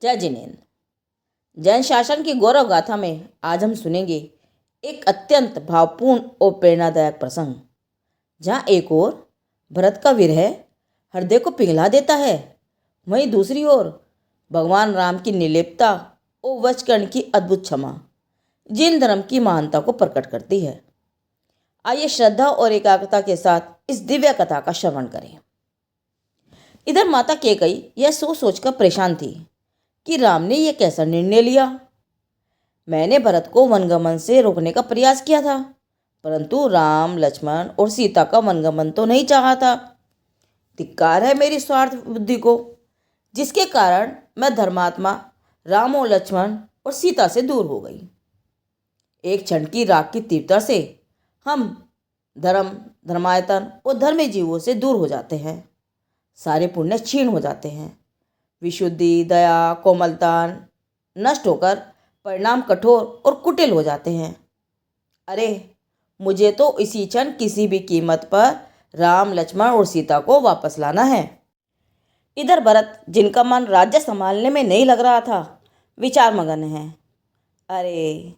जय जिनेन्द्र। जैन शासन की गौरव गाथा में आज हम सुनेंगे एक अत्यंत भावपूर्ण और प्रेरणादायक प्रसंग, जहाँ एक ओर भरत का विरह हृदय को पिघला देता है, वहीं दूसरी ओर भगवान राम की निर्लिप्तता और वचकर्ण की अद्भुत क्षमा जिन धर्म की महानता को प्रकट करती है। आइए श्रद्धा और एकाग्रता के साथ इस दिव्य कथा का श्रवण करें। इधर माता कैकेयी यह सोचकर परेशान थी कि राम ने यह कैसा निर्णय लिया। मैंने भरत को वनगमन से रोकने का प्रयास किया था, परंतु राम, लक्ष्मण और सीता का वनगमन तो नहीं चाहा था। धिक्कार है मेरी स्वार्थ बुद्धि को, जिसके कारण मैं धर्मात्मा राम और लक्ष्मण और सीता से दूर हो गई। एक क्षण की राग की तीव्रता से हम धर्मायतन और धर्मी जीवों से दूर हो जाते हैं। सारे पुण्य क्षीण हो जाते हैं। विशुद्धि, दया, कोमलता नष्ट होकर परिणाम कठोर और कुटिल हो जाते हैं। अरे, मुझे तो इसी क्षण किसी भी कीमत पर राम, लक्ष्मण और सीता को वापस लाना है। इधर भरत, जिनका मन राज्य संभालने में नहीं लग रहा था, विचार मगन है। अरे,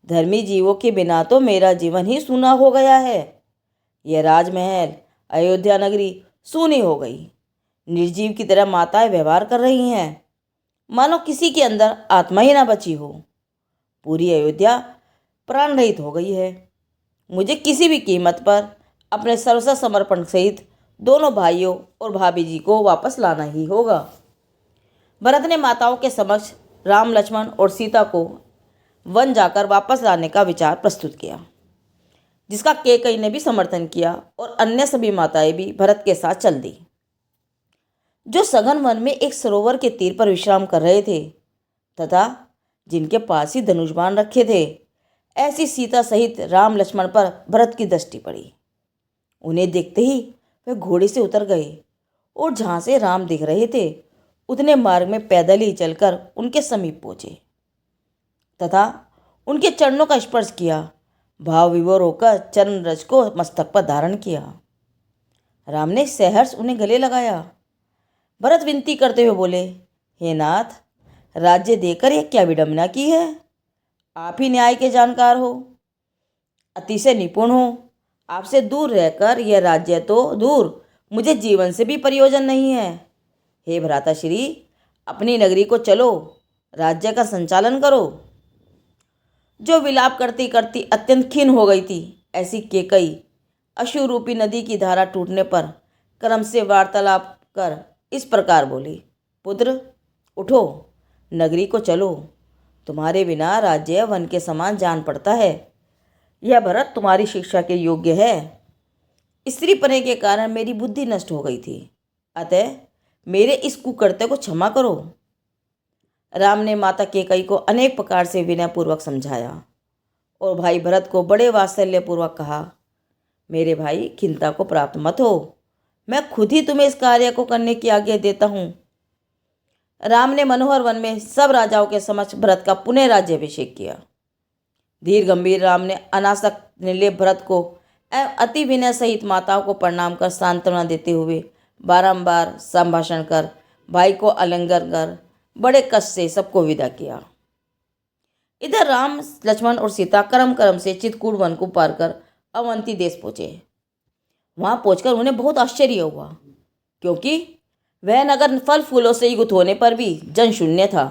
धर्मी जीवों के बिना तो मेरा जीवन ही सूना हो गया है। यह राजमहल, अयोध्या नगरी सूनी हो गई। निर्जीव की तरह माताएं व्यवहार कर रही हैं, मानो किसी के अंदर आत्मा ही ना बची हो। पूरी अयोध्या प्राण रहित हो गई है। मुझे किसी भी कीमत पर अपने सर्वस्व समर्पण सहित दोनों भाइयों और भाभी जी को वापस लाना ही होगा। भरत ने माताओं के समक्ष राम, लक्ष्मण और सीता को वन जाकर वापस लाने का विचार प्रस्तुत किया, जिसका कैकेयी ने भी समर्थन किया और अन्य सभी माताएं भी भरत के साथ चल दी। जो सघन वन में एक सरोवर के तीर पर विश्राम कर रहे थे तथा जिनके पास ही धनुष बाण रखे थे, ऐसी सीता सहित राम, लक्ष्मण पर भरत की दृष्टि पड़ी। उन्हें देखते ही वे घोड़े से उतर गए और जहाँ से राम दिख रहे थे उतने मार्ग में पैदल ही चलकर उनके समीप पहुँचे तथा उनके चरणों का स्पर्श किया। भाव विभोर होकर चरण रज को मस्तक पर धारण किया। राम ने सहर्ष उन्हें गले लगाया। भरत विनती करते हुए बोले, हे नाथ, राज्य देकर यह क्या विडंबना की है। आप ही न्याय के जानकार हो, अतिशय निपुण हो। आपसे दूर रहकर यह राज्य तो दूर, मुझे जीवन से भी प्रयोजन नहीं है। हे भ्राताश्री, अपनी नगरी को चलो, राज्य का संचालन करो। जो विलाप करती करती अत्यंत खिन्न हो गई थी, ऐसी कैकेयी अश्रु रूपी नदी की धारा टूटने पर क्रम से वार्तालाप कर इस प्रकार बोली, पुत्र, उठो, नगरी को चलो। तुम्हारे बिना राज्य वन के समान जान पड़ता है। यह भरत तुम्हारी शिक्षा के योग्य है। स्त्री पने के कारण मेरी बुद्धि नष्ट हो गई थी, अतः मेरे इस कुकृत्य को क्षमा करो। राम ने माता कैकेयी को अनेक प्रकार से विनयपूर्वक समझाया और भाई भरत को बड़े वात्सल्यपूर्वक कहा, मेरे भाई, खिन्नता को प्राप्त मत हो। मैं खुद ही तुम्हें इस कार्य को करने की आज्ञा देता हूँ। राम ने मनोहर वन में सब राजाओं के समक्ष भरत का पुनः राज्याभिषेक किया। धीर गंभीर राम ने अनासक्त निर्लेप भरत को एवं अति विनय सहित माताओं को प्रणाम कर सांत्वना देते हुए बारंबार संभाषण कर भाई को आलिंगन कर बड़े कष्ट से सबको विदा किया। इधर राम, लक्ष्मण और सीता क्रम से चित्रकूट वन को पार कर अवंती देश पहुँचे। वहाँ पहुंचकर उन्हें बहुत आश्चर्य हुआ, क्योंकि वह नगर फल फूलों से युक्त होने पर भी जनशून्य था।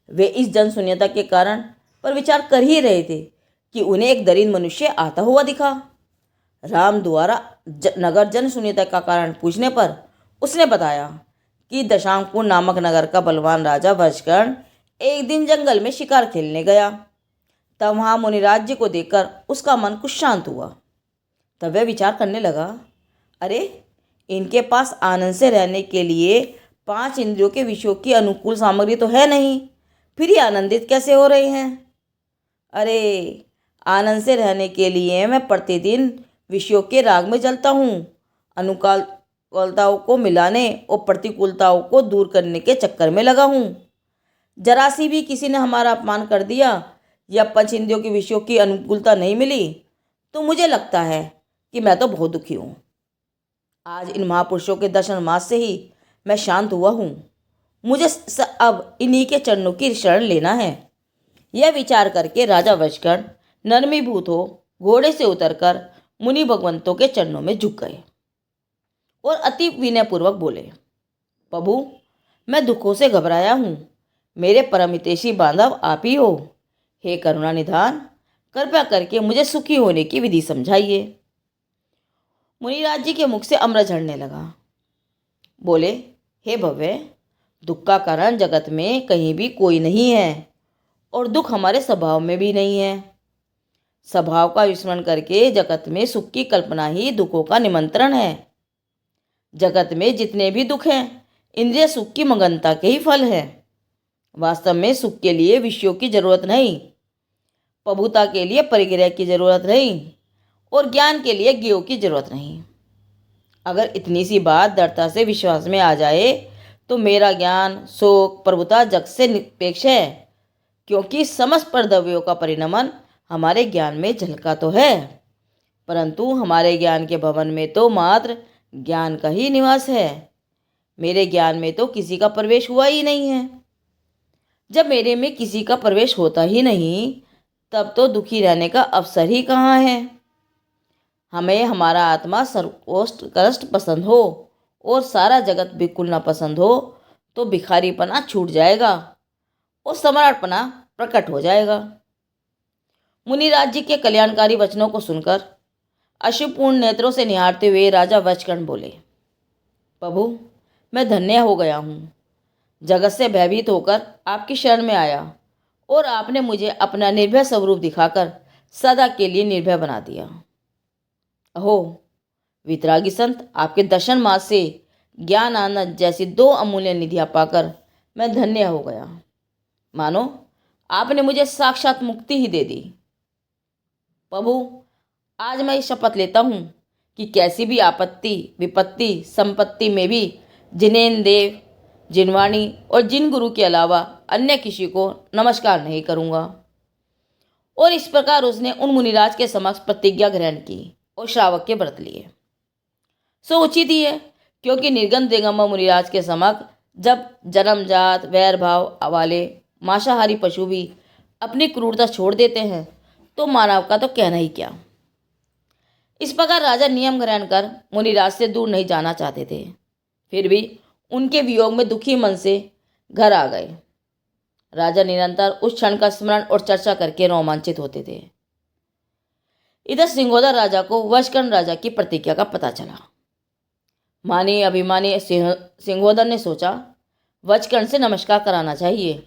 वे इस जनशून्यता के कारण पर विचार कर ही रहे थे कि उन्हें एक दरिद्र मनुष्य आता हुआ दिखा। राम द्वारा नगर जनशून्यता का कारण पूछने पर उसने बताया कि दशांकपुर नामक नगर का बलवान राजा वचकर्ण एक दिन जंगल में शिकार खेलने गया। तब वहाँ मुनिराज्य को देखकर उसका मन कुछ शांत हुआ। तब वह विचार करने लगा, अरे, इनके पास आनंद से रहने के लिए 5 इंद्रियों के विषयों की अनुकूल सामग्री तो है नहीं, फिर ये आनंदित कैसे हो रहे हैं। अरे, आनंद से रहने के लिए मैं प्रतिदिन विषयों के राग में जलता हूँ। अनुकूलताओं को मिलाने और प्रतिकूलताओं को दूर करने के चक्कर में लगा हूँ। जरा सी भी किसी ने हमारा अपमान कर दिया या 5 इंद्रियों के विषयों की अनुकूलता नहीं मिली तो मुझे लगता है कि मैं तो बहुत दुखी हूँ। आज इन महापुरुषों के दर्शन मात्र से ही मैं शांत हुआ हूँ मुझे अब इन्हीं के चरणों की शरण लेना है। यह विचार करके राजा वशकर्ण नरमीभूत हो घोड़े से उतरकर मुनि भगवंतों के चरणों में झुक गए और अति विनयपूर्वक बोले, प्रभु, मैं दुखों से घबराया हूँ। मेरे परम हितैषी बांधव आप ही हो। हे करुणा निधान, कृपया करके मुझे सुखी होने की विधि समझाइए। मुनिराज जी के मुख से अमृत झरने लगा। बोले, हे भव्य, दुख का कारण जगत में कहीं भी कोई नहीं है और दुख हमारे स्वभाव में भी नहीं है। स्वभाव का विस्मरण करके जगत में सुख की कल्पना ही दुखों का निमंत्रण है। जगत में जितने भी दुख हैं, इंद्रिय सुख की मगनता के ही फल है। वास्तव में सुख के लिए विषयों की जरूरत नहीं, प्रभुता के लिए परिग्रह की जरूरत नहीं और ज्ञान के लिए ज्ञेय की जरूरत नहीं। अगर इतनी सी बात दृढ़ता से विश्वास में आ जाए तो मेरा ज्ञान, शोक, प्रभुता जग से निरपेक्ष है, क्योंकि समस्त परद्रव्यों का परिणमन हमारे ज्ञान में झलका तो है, परंतु हमारे ज्ञान के भवन में तो मात्र ज्ञान का ही निवास है। मेरे ज्ञान में तो किसी का प्रवेश हुआ ही नहीं है। जब मेरे में किसी का प्रवेश होता ही नहीं, तब तो दुखी रहने का अवसर ही कहाँ है। हमें हमारा आत्मा सर्वोत्कृष्ट पसंद हो और सारा जगत बिल्कुल ना पसंद हो तो भिखारीपना छूट जाएगा और सम्राटपना प्रकट हो जाएगा। मुनिराज जी के कल्याणकारी वचनों को सुनकर अश्रुपूर्ण नेत्रों से निहारते हुए राजा वशकर्ण बोले, प्रभु, मैं धन्य हो गया हूँ। जगत से भयभीत होकर आपकी शरण में आया और आपने मुझे अपना निर्भय स्वरूप दिखाकर सदा के लिए निर्भय बना दिया। अहो वितरागी संत, आपके दर्शन मात्र से ज्ञान आनंद जैसी दो अमूल्य निधियां पाकर मैं धन्य हो गया। मानो आपने मुझे साक्षात मुक्ति ही दे दी। प्रभु, आज मैं शपथ लेता हूँ कि कैसी भी आपत्ति, विपत्ति, संपत्ति में भी जिनेन्द्र देव, जिनवाणी और जिन गुरु के अलावा अन्य किसी को नमस्कार नहीं करूँगा। और इस प्रकार उसने उन मुनिराज के समक्ष प्रतिज्ञा ग्रहण की और श्रावक के व्रत लिए। सो उचित ही है, क्योंकि निर्गम दिगंबर मुनिराज के समक्ष जब जन्मजात वैर भाव वाले मांसाहारी पशु भी अपनी क्रूरता छोड़ देते हैं तो मानव का तो कहना ही क्या। इस प्रकार राजा नियम ग्रहण कर मुनिराज से दूर नहीं जाना चाहते थे, फिर भी उनके वियोग में दुखी मन से घर आ गए। राजा निरंतर उस क्षण का स्मरण और चर्चा करके रोमांचित होते थे। इधर सिंहोदर राजा को वशकर्ण राजा की प्रतिज्ञा का पता चला। मानी अभिमानी सिंहोदर ने सोचा, वशकर्ण से नमस्कार कराना चाहिए।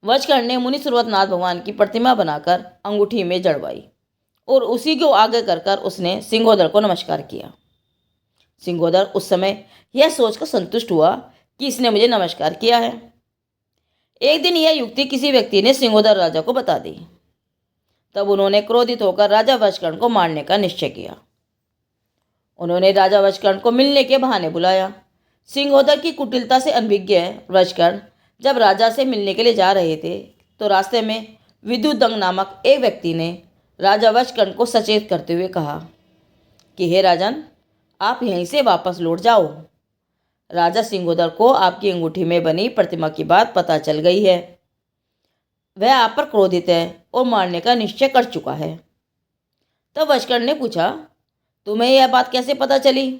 वशकर्ण ने मुनि सुरवतनाथ भगवान की प्रतिमा बनाकर अंगूठी में जड़वाई और उसी को आगे कर उसने सिंहोदर को नमस्कार किया। सिंहोदर उस समय यह सोचकर संतुष्ट हुआ कि इसने मुझे नमस्कार किया है। एक दिन यह युक्ति किसी व्यक्ति ने सिंहोदर राजा को बता दी। तब उन्होंने क्रोधित होकर राजा वशकर्ण को मारने का निश्चय किया। उन्होंने राजा वशकर्ण को मिलने के बहाने बुलाया। सिंहोदर की कुटिलता से अनभिज्ञ वशकर्ण जब राजा से मिलने के लिए जा रहे थे तो रास्ते में विद्युदंग नामक एक व्यक्ति ने राजा वशकर्ण को सचेत करते हुए कहा कि हे राजन, आप यहीं से वापस लौट जाओ। राजा सिंहोदर को आपकी अंगूठी में बनी प्रतिमा की बात पता चल गई है। वह आप पर क्रोधित है और मारने का निश्चय कर चुका है। तब वशकर्ण ने पूछा, तुम्हें यह बात कैसे पता चली?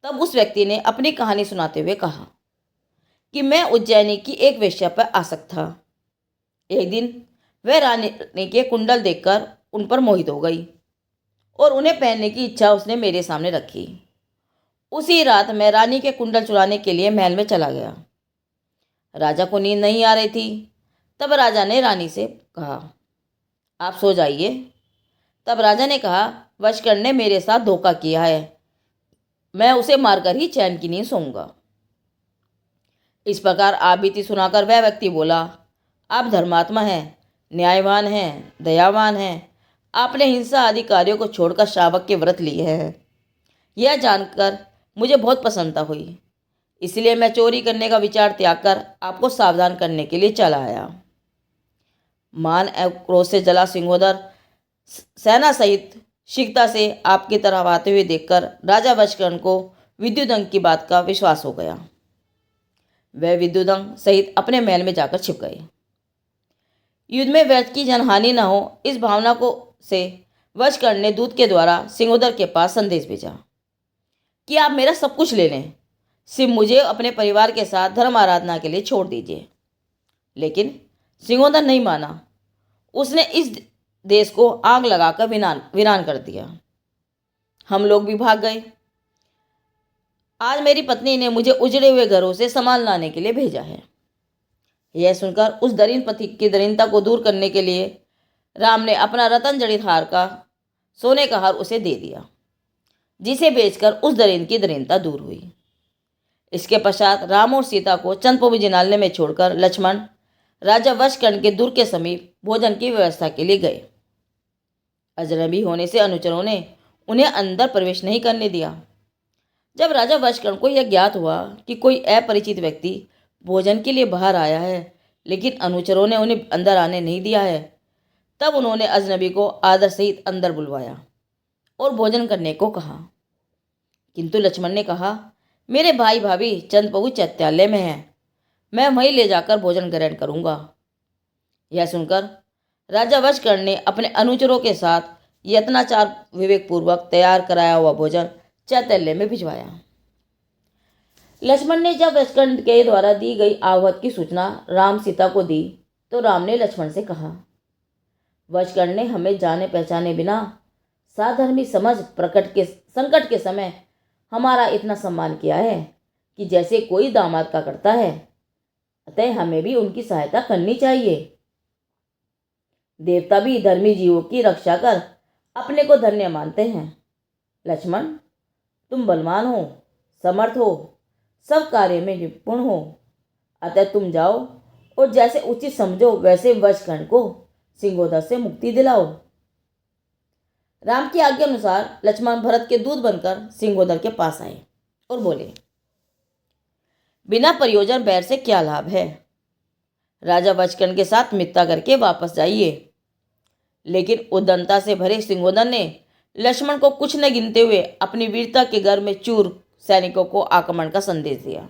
तब उस व्यक्ति ने अपनी कहानी सुनाते हुए कहा कि मैं उज्जैनी की एक वेश्या पर आसक्त था। एक दिन वह रानी के कुंडल देखकर उन पर मोहित हो गई और उन्हें पहनने की इच्छा उसने मेरे सामने रखी। उसी रात मैं रानी के कुंडल चुराने के लिए महल में चला गया। राजा को नींद नहीं आ रही थी। तब राजा ने रानी से कहा, आप सो जाइए। तब राजा ने कहा, वशकर्ण ने मेरे साथ धोखा किया है, मैं उसे मारकर ही चैन की नींद सोऊंगा। इस प्रकार आपबीती सुनाकर वह व्यक्ति बोला, आप धर्मात्मा हैं, न्यायवान हैं, दयावान हैं। आपने हिंसा आदि कार्यों को छोड़कर श्रावक के व्रत लिए हैं। यह जानकर मुझे बहुत प्रसन्नता हुई, इसलिए मैं चोरी करने का विचार त्याग कर आपको सावधान करने के लिए चला आया। मान एवं क्रोध से जला सिंहोदर सेना सहित शीघ्रता से आपकी तरफ आते हुए देखकर राजा वशकर्ण को विद्युदंग की बात का विश्वास हो गया। वह विद्युदंग सहित अपने महल में जाकर छिप गए। युद्ध में व्यर्थ की जनहानि न हो, इस भावना को से वशकर्ण ने दूत के द्वारा सिंहोदर के पास संदेश भेजा कि आप मेरा सब कुछ ले लें, सिर्फ मुझे अपने परिवार के साथ धर्म आराधना के लिए छोड़ दीजिए। लेकिन सिंहोदर नहीं माना। उसने इस देश को आग लगाकर वीरान कर दिया। हम लोग भी भाग गए। आज मेरी पत्नी ने मुझे उजड़े हुए घरों से सामान लाने के लिए भेजा है। यह सुनकर उस दरिद्र पति की दरिद्रता को दूर करने के लिए राम ने अपना रतन जड़ित हार का सोने का हार उसे दे दिया, जिसे बेचकर उस दरिद्र की दरिद्रता दूर हुई। इसके पश्चात राम और सीता को चंद्रप्रभु जिनालय में छोड़कर लक्ष्मण राजा वशकर्ण के दुर्ग के समीप भोजन की व्यवस्था के लिए गए। अजनबी होने से अनुचरों ने उन्हें अंदर प्रवेश नहीं करने दिया। जब राजा वशकर्ण को यह ज्ञात हुआ कि कोई अपरिचित व्यक्ति भोजन के लिए बाहर आया है, लेकिन अनुचरों ने उन्हें अंदर आने नहीं दिया है, तब उन्होंने अजनबी को आदर सहित अंदर बुलवाया और भोजन करने को कहा। किंतु लक्ष्मण ने कहा, मेरे भाई भाभी चंद्रप्रभु चैत्यालय में हैं, मैं वहीं ले जाकर भोजन ग्रहण करूंगा। यह सुनकर राजा वशकर्ण ने अपने अनुचरों के साथ यत्नाचार विवेकपूर्वक तैयार कराया हुआ भोजन चैत्यालय में भिजवाया। लक्ष्मण ने जब वशकर्ण के द्वारा दी गई आवत की सूचना राम सीता को दी, तो राम ने लक्ष्मण से कहा, वशकर्ण ने हमें जाने पहचाने बिना साधर्मी समझ संकट के समय हमारा इतना सम्मान किया है कि जैसे कोई दामाद का करता है, अतः हमें भी उनकी सहायता करनी चाहिए। देवता भी धर्मी जीवों की रक्षा कर अपने को धन्य मानते हैं। लक्ष्मण, तुम बलवान हो, समर्थ हो, सब कार्य में निपुण हो, अतः तुम जाओ और जैसे उचित समझो वैसे वशकर्ण को सिंहोदर से मुक्ति दिलाओ। राम की आज्ञा अनुसार लक्ष्मण भरत के दूत बनकर सिंहोदर के पास आए और बोले, बिना प्रयोजन बैर से क्या लाभ है? राजा वशकर्ण के साथ मित्रता करके वापस जाइए। लेकिन उद्दंडता से भरे सिंहोदर ने लक्ष्मण को कुछ न गिनते हुए अपनी वीरता के घर में चूर सैनिकों को आक्रमण का संदेश दिया।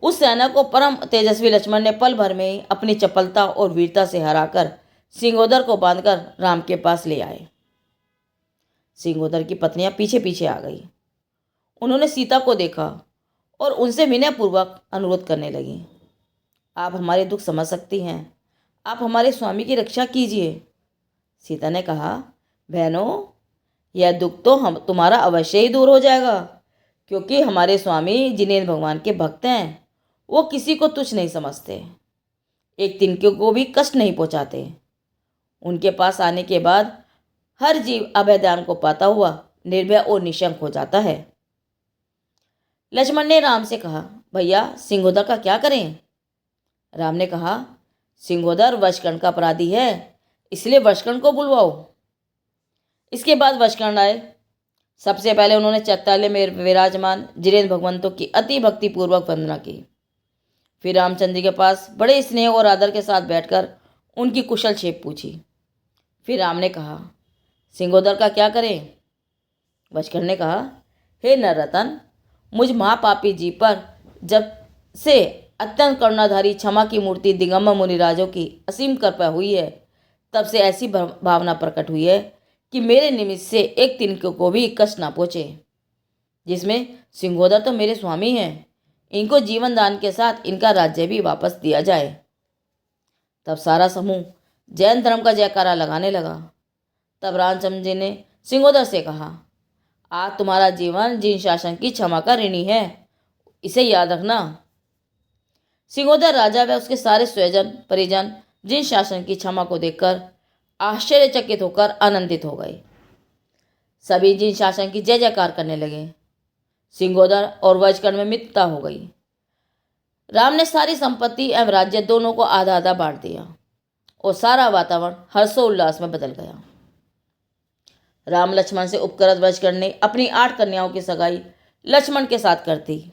उस सेना को परम तेजस्वी लक्ष्मण ने पल भर में ही अपनी चपलता और वीरता से हराकर सिंहोदर को बांधकर राम के पास ले आए। सिंहोदर की पत्नियां पीछे पीछे आ गई। उन्होंने सीता को देखा और उनसे विनयपूर्वक अनुरोध करने लगी, आप हमारे दुख समझ सकती हैं, आप हमारे स्वामी की रक्षा कीजिए। सीता ने कहा, बहनों, यह दुख तो हम तुम्हारा अवश्य ही दूर हो जाएगा, क्योंकि हमारे स्वामी जिनेंद्र भगवान के भक्त हैं। वो किसी को तुच्छ नहीं समझते, एक तिनके को भी कष्ट नहीं पहुंचाते। उनके पास आने के बाद हर जीव अभयदान को पाता हुआ निर्भय और निशंक हो जाता है। लक्ष्मण ने राम से कहा, भैया सिंहोदर का क्या करें? राम ने कहा, सिंहोदर वशकर्ण का अपराधी है, इसलिए वशकर्ण को बुलवाओ। इसके बाद वशकर्ण आए। सबसे पहले उन्होंने चैत्यालय में विराजमान जिनेंद्र भगवंतों की अति भक्तिपूर्वक वंदना की। फिर रामचंद्र जी के पास बड़े स्नेह और आदर के साथ बैठकर उनकी कुशल क्षेम पूछी। फिर राम ने कहा, सिंहोदर का क्या करें? वशकर्ण ने कहा, हे नररतन, मुझ महापापी जी पर जब से अत्यंत करुणाधारी क्षमा की मूर्ति दिगंबर मुनिराजों की असीम कृपा हुई है, तब से ऐसी भावना प्रकट हुई है कि मेरे निमित्त से एक तिनके को भी कष्ट ना पहुँचे, जिसमें सिंहोदर तो मेरे स्वामी हैं, इनको जीवन दान के साथ इनका राज्य भी वापस दिया जाए। तब सारा समूह जैन धर्म का जयकारा लगाने लगा। तब रामचंद्र जी ने सिंहोदर से कहा, आज तुम्हारा जीवन जिन शासन की क्षमा का ऋणी है, इसे याद रखना। सिंहोदर राजा व उसके सारे स्वजन परिजन जिन शासन की क्षमा को देखकर आश्चर्यचकित होकर आनंदित हो गए। सभी जिन शासन की जय जयकार करने लगे। सिंहोदर और वशकर्ण में मित्रता हो गई। राम ने सारी संपत्ति एवं राज्य दोनों को आधा आधा बांट दिया और सारा वातावरण हर्षोल्लास में बदल गया। राम लक्ष्मण से उपकृत वशकर्ण ने अपनी 8 कन्याओं की सगाई लक्ष्मण के साथ कर दी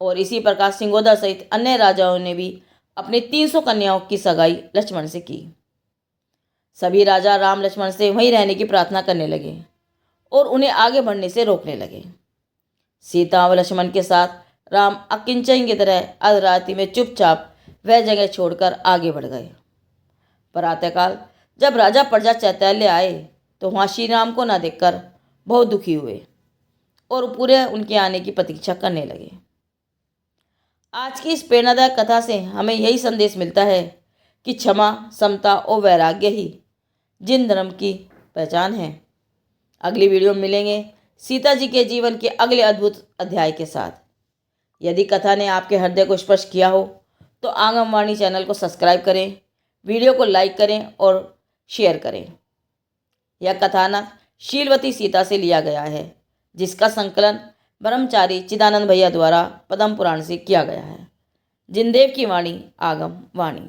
और इसी प्रकार सिंहोदर सहित अन्य राजाओं ने भी अपनी 300 कन्याओं की सगाई लक्ष्मण से की। सभी राजा राम लक्ष्मण से वहीं रहने की प्रार्थना करने लगे और उन्हें आगे बढ़ने से रोकने लगे। सीता व लक्ष्मण के साथ राम अकिंचन की तरह अर्धरात्रि में चुपचाप वह जगह छोड़कर आगे बढ़ गए। प्रातःकाल जब राजा प्रजा चैत्यालय आए तो वहाँ श्री राम को न देखकर बहुत दुखी हुए और पूरे उनके आने की प्रतीक्षा करने लगे। आज की इस प्रेरणादायक कथा से हमें यही संदेश मिलता है कि क्षमा, समता और वैराग्य ही जिन धर्म की पहचान है। अगली वीडियो में मिलेंगे सीता जी के जीवन के अगले अद्भुत अध्याय के साथ। यदि कथा ने आपके हृदय को स्पर्श किया हो तो आंगनवाणी चैनल को सब्सक्राइब करें, वीडियो को लाइक करें और शेयर करें। यह कथानक शीलवती सीता से लिया गया है, जिसका संकलन ब्रह्मचारी चिदानंद भैया द्वारा पद्म पुराण से किया गया है। जिनदेव की वाणी आगम वाणी।